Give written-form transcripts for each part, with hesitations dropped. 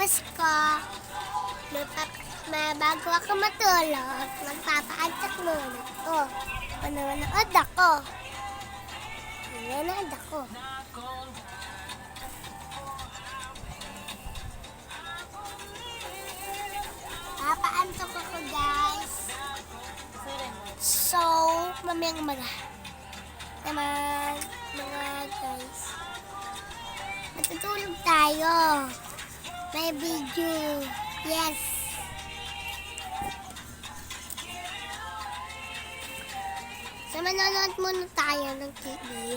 oras ko, bago ako matulog, magpapaantak muna ako. Manonood ako. Manonood ako. Papaantok ako, guys. So, mamayang umaga. Naman, mga guys. Matutulog tayo. May video. Yes. So, manonood muna tayo ng TV.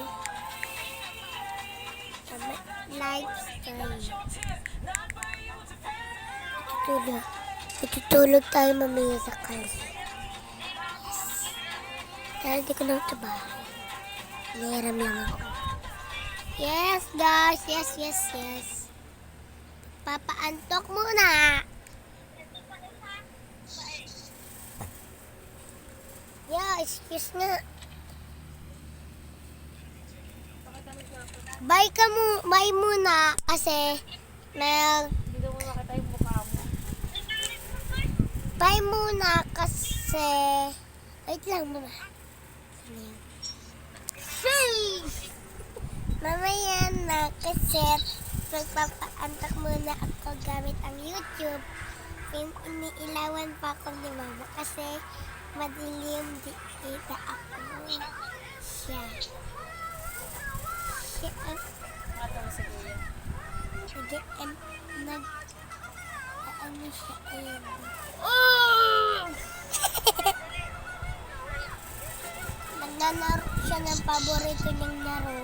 Live stream. Matutulog tayo mamaya sa kalye. Yes. Dahil di ko lang ito bahay. Nahiram lang ako. Yes, guys. Yes. Papaantok muna. Yeah, excuse nga. Bye muna kasi Hindi mo makita yung mukha mo. bye muna kasi wait lang muna. Mamaya na kasi magpapaantak muna ako gamit ang YouTube. Iniilawan pa ako ni Mama kasi madilim di kita ako. Siya. Mata mo si Kuya. Ano siya ayun. Naglalaro siya ng paborito niyang laro.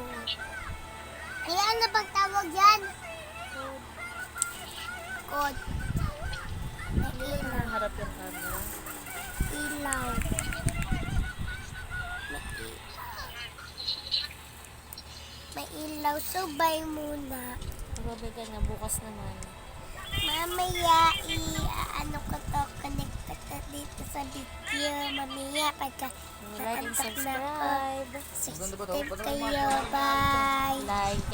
Kaya ano pag tawag yan? Code. Hindi mo naharap yung camera. Ilaw. May ilaw. So, bye muna. Magbabay ka na, bukas naman. Mamaya, ano ko to, connect ko to dito sa video. Mamaya, pagka Like and naantok na ako, subscribe. subscribe kayo. Bye! Like